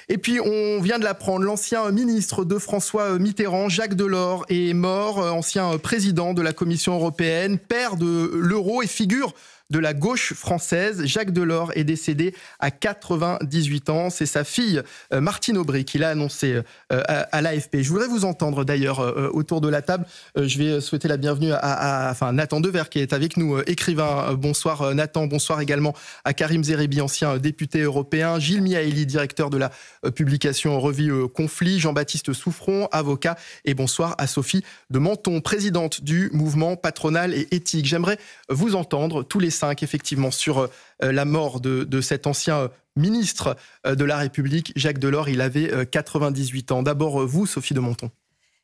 Et puis, on vient de l'apprendre, l'ancien ministre de François Mitterrand, Jacques Delors, est mort, ancien président de la Commission européenne, père de l'euro et figure de la gauche française. Jacques Delors est décédé à 98 ans. C'est sa fille, Martine Aubry, qui l'a annoncé à l'AFP. Je voudrais vous entendre d'ailleurs autour de la table. Je vais souhaiter la bienvenue à Nathan Devers, qui est avec nous, écrivain. Bonsoir Nathan, bonsoir également à Karim Zeribi, ancien député européen, Gilles Mihaeli, directeur de la publication Revue Conflit, Jean-Baptiste Souffron, avocat, et bonsoir à Sophie de Menton, présidente du mouvement patronal et éthique. J'aimerais vous entendre tous les cinq, effectivement, sur la mort de cet ancien ministre de la République, Jacques Delors. Il avait 98 ans. D'abord, vous, Sophie de Menton.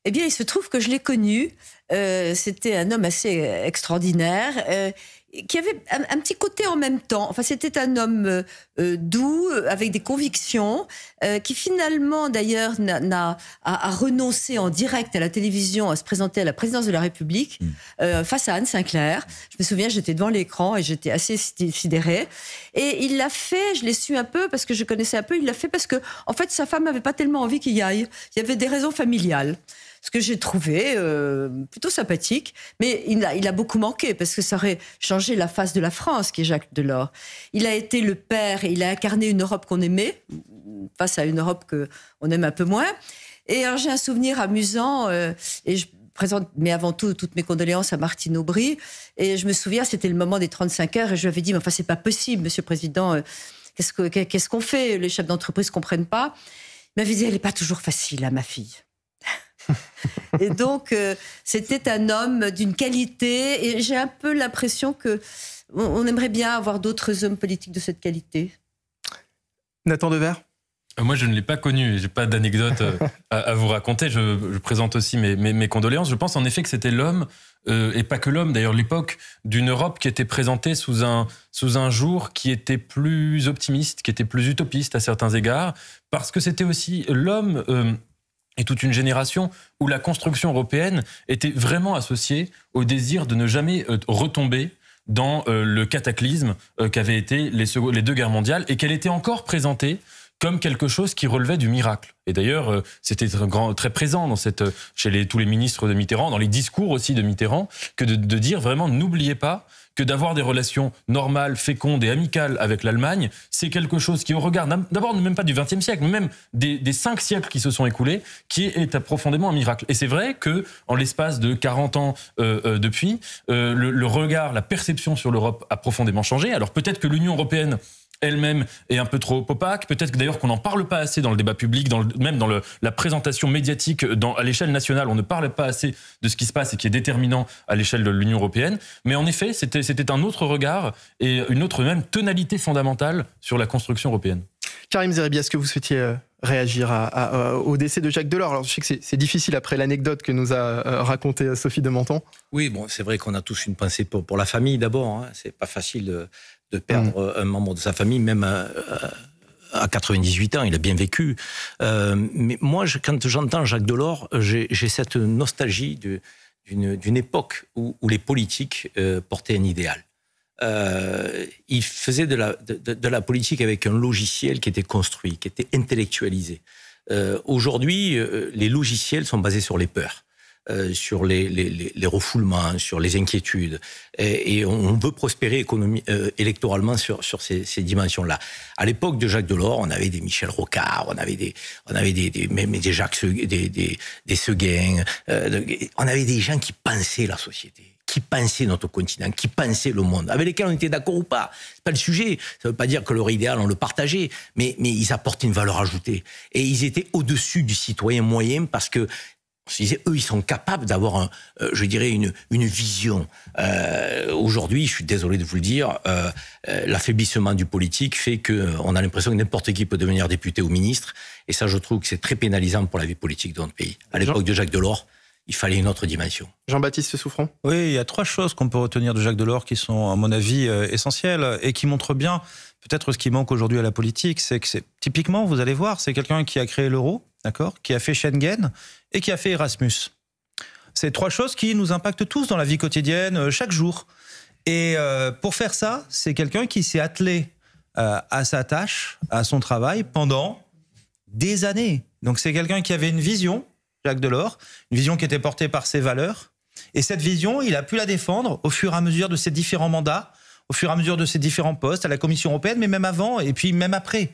Eh bien, il se trouve que je l'ai connu. C'était un homme assez extraordinaire, qui avait un petit côté en même temps. Enfin, c'était un homme doux, avec des convictions, qui finalement, d'ailleurs, a renoncé en direct à la télévision à se présenter à la présidence de la République face à Anne Sinclair. Je me souviens, j'étais devant l'écran et j'étais assez sidérée. Et il l'a fait, je l'ai su un peu parce que je connaissais un peu, il l'a fait parce que, en fait, sa femme n'avait pas tellement envie qu'il y aille. Il y avait des raisons familiales. Ce que j'ai trouvé plutôt sympathique, mais il a beaucoup manqué parce que ça aurait changé la face de la France, qui est Jacques Delors. Il a été le père et il a incarné une Europe qu'on aimait face à une Europe qu'on aime un peu moins. Et alors j'ai un souvenir amusant et je présente, mais avant tout, toutes mes condoléances à Martine Aubry. Et je me souviens, c'était le moment des 35 heures et je lui avais dit, mais enfin c'est pas possible, Monsieur le Président, qu'est-ce qu'on fait? Les chefs d'entreprise comprennent pas. Il m'avait dit, elle est pas toujours facile, ma fille. Et donc, c'était un homme d'une qualité, et j'ai un peu l'impression qu'on aimerait bien avoir d'autres hommes politiques de cette qualité. Nathan Devers. Moi, je ne l'ai pas connu, je n'ai pas d'anecdote à vous raconter. Je présente aussi mes condoléances. Je pense en effet que c'était l'homme, et pas que l'homme, d'ailleurs, l'époque d'une Europe qui était présentée sous un jour qui était plus optimiste, qui était plus utopiste à certains égards, parce que c'était aussi l'homme... et toute une génération où la construction européenne était vraiment associée au désir de ne jamais retomber dans le cataclysme qu'avaient été les deux guerres mondiales, et qu'elle était encore présentée comme quelque chose qui relevait du miracle. Et d'ailleurs, c'était très présent chez tous les ministres de Mitterrand, dans les discours aussi de Mitterrand, que de dire vraiment, n'oubliez pas que d'avoir des relations normales, fécondes et amicales avec l'Allemagne, c'est quelque chose qui, au regard, d'abord même pas du XXe siècle, mais même des 5 siècles qui se sont écoulés, qui est profondément un miracle. Et c'est vrai que, en l'espace de 40 ans depuis, le regard, la perception sur l'Europe a profondément changé. Alors peut-être que l'Union européenne elle-même est un peu trop opaque. Peut-être que d'ailleurs qu'on n'en parle pas assez dans le débat public, même dans la présentation médiatique à l'échelle nationale. On ne parle pas assez de ce qui se passe et qui est déterminant à l'échelle de l'Union européenne. Mais en effet, c'était un autre regard et une autre même tonalité fondamentale sur la construction européenne. Karim Zeribi, est-ce que vous souhaitiez réagir au décès de Jacques Delors? Alors, je sais que c'est difficile après l'anecdote que nous a racontée Sophie de Menton. Oui, bon, c'est vrai qu'on a tous une pensée pour la famille d'abord. Hein. C'est pas facile de perdre un membre de sa famille, même à 98 ans, il a bien vécu. Mais moi, quand j'entends Jacques Delors, j'ai cette nostalgie d'une époque où les politiques portaient un idéal. Il faisait de la politique avec un logiciel qui était construit, qui était intellectualisé. Aujourd'hui, les logiciels sont basés sur les peurs. Sur les refoulements, sur les inquiétudes. Et on veut prospérer électoralement sur ces dimensions-là. À l'époque de Jacques Delors, on avait des Michel Rocard, on avait même des Jacques, des Seguin, on avait des gens qui pensaient la société, qui pensaient notre continent, qui pensaient le monde, avec lesquels on était d'accord ou pas. C'est pas le sujet. Ça veut pas dire que leur idéal, on le partageait, mais ils apportaient une valeur ajoutée. Et ils étaient au-dessus du citoyen moyen parce que on se disait, eux, ils sont capables d'avoir, je dirais, une vision. Aujourd'hui, je suis désolé de vous le dire, l'affaiblissement du politique fait qu'on a l'impression que n'importe qui peut devenir député ou ministre. Et ça, je trouve que c'est très pénalisant pour la vie politique de notre pays. À l'époque de Jacques Delors, il fallait une autre dimension. Jean-Baptiste Souffron. Oui, il y a 3 choses qu'on peut retenir de Jacques Delors qui sont, à mon avis, essentielles et qui montrent bien peut-être ce qui manque aujourd'hui à la politique. C'est que typiquement, vous allez voir, c'est quelqu'un qui a créé l'euro, d'accord, qui a fait Schengen et qui a fait Erasmus. C'est 3 choses qui nous impactent tous dans la vie quotidienne, chaque jour. Et pour faire ça, c'est quelqu'un qui s'est attelé à sa tâche, à son travail pendant des années. Donc c'est quelqu'un qui avait une vision, Jacques Delors, une vision qui était portée par ses valeurs. Et cette vision, il a pu la défendre au fur et à mesure de ses différents mandats, au fur et à mesure de ses différents postes à la Commission européenne, mais même avant et puis même après.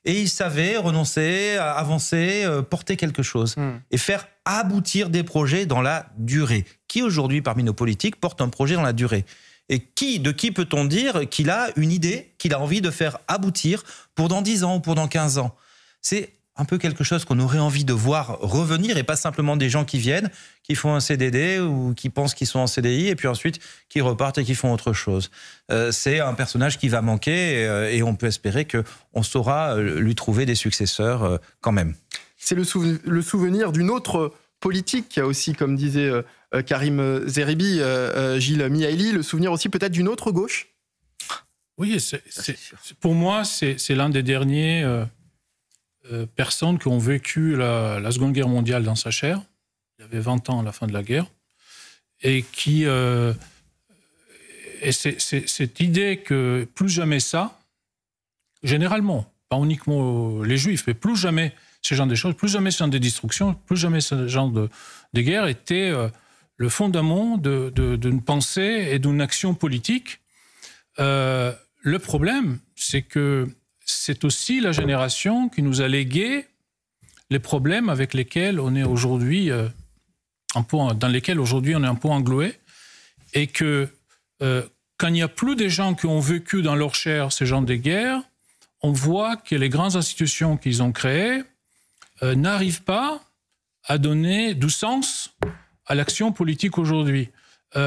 Et il savait renoncer, avancer, porter quelque chose et faire aboutir des projets dans la durée. Qui aujourd'hui, parmi nos politiques, porte un projet dans la durée ? Et de qui peut-on dire qu'il a une idée, qu'il a envie de faire aboutir pour dans 10 ans ou pour dans 15 ans ? C'est un peu quelque chose qu'on aurait envie de voir revenir et pas simplement des gens qui viennent, qui font un CDD ou qui pensent qu'ils sont en CDI et puis ensuite qui repartent et qui font autre chose. C'est un personnage qui va manquer et on peut espérer qu'on saura lui trouver des successeurs quand même. C'est le souvenir d'une autre politique aussi, comme disait Karim Zeribi, Gilles Mihaili, le souvenir aussi peut-être d'une autre gauche. Oui, pour moi, c'est l'un des derniers personnes qui ont vécu la Seconde Guerre mondiale dans sa chair. Il avait 20 ans à la fin de la guerre. Et qui... et c'est cette idée que plus jamais ça, généralement, pas uniquement les Juifs, mais plus jamais ce genre de choses, plus jamais ce genre de destruction, plus jamais ce genre de guerre était le fondament d'une pensée et d'une action politique. Le problème, c'est que c'est aussi la génération qui nous a légué les problèmes avec lesquels on est aujourd'hui, dans lesquels aujourd'hui on est un peu englué, et que quand il n'y a plus des gens qui ont vécu dans leur chair ce genre de guerre, on voit que les grandes institutions qu'ils ont créées n'arrivent pas à donner du sens à l'action politique aujourd'hui.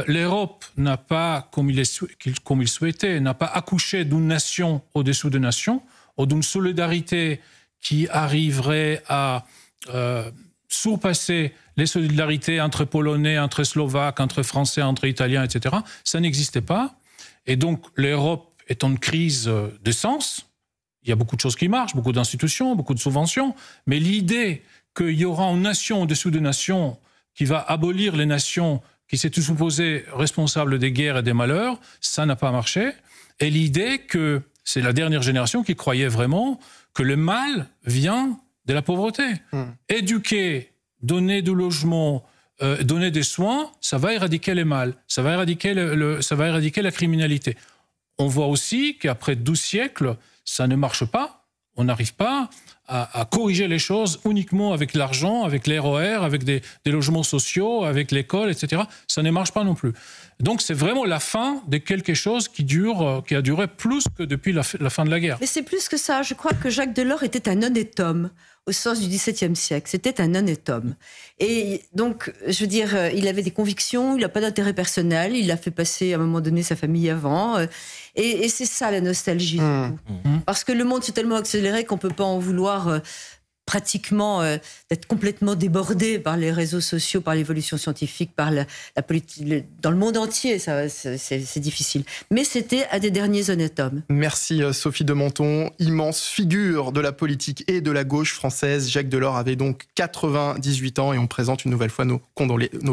L'Europe n'a pas, comme il souhaitait, n'a pas accouché d'une nation au-dessous de nations, ou d'une solidarité qui arriverait à surpasser les solidarités entre Polonais, entre Slovaques, entre Français, entre Italiens, etc. Ça n'existait pas. Et donc, l'Europe est en crise de sens. Il y a beaucoup de choses qui marchent, beaucoup d'institutions, beaucoup de subventions. Mais l'idée qu'il y aura une nation au-dessous de nations qui va abolir les nations qui s'est supposé responsable des guerres et des malheurs, ça n'a pas marché. Et l'idée que c'est la dernière génération qui croyait vraiment que le mal vient de la pauvreté. Éduquer, donner du logement, donner des soins, ça va éradiquer les mal, ça va éradiquer la criminalité. On voit aussi qu'après 12 siècles, ça ne marche pas. On n'arrive pas à corriger les choses uniquement avec l'argent, avec les RER, avec des logements sociaux, avec l'école, etc. Ça ne marche pas non plus. Donc c'est vraiment la fin de quelque chose qui a duré plus que depuis la fin de la guerre. Mais c'est plus que ça. Je crois que Jacques Delors était un honnête homme au sens du XVIIe siècle. C'était un honnête homme. Et donc, je veux dire, il avait des convictions, il n'a pas d'intérêt personnel, il a fait passer à un moment donné sa famille avant. Et c'est ça la nostalgie. Parce que le monde s'est tellement accéléré qu'on ne peut pas en vouloir pratiquement d'être complètement débordé par les réseaux sociaux, par l'évolution scientifique, par la politique. Dans le monde entier, c'est difficile. Mais c'était un des derniers honnêtes hommes. Merci Sophie de Menton, immense figure de la politique et de la gauche française. Jacques Delors avait donc 98 ans et on présente une nouvelle fois nos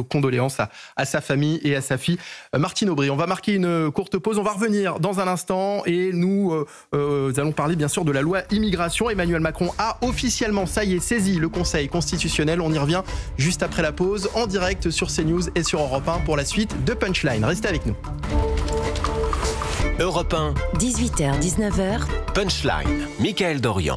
condoléances à sa famille et à sa fille Martine Aubry. On va marquer une courte pause, on va revenir dans un instant et nous allons parler bien sûr de la loi immigration. Emmanuel Macron a officiellement, ça y est, saisi le Conseil constitutionnel. On y revient juste après la pause, en direct sur CNews et sur Europe 1 pour la suite de Punchline. Restez avec nous. Europe 1, 18h-19h, Punchline, Mickaël Dorian.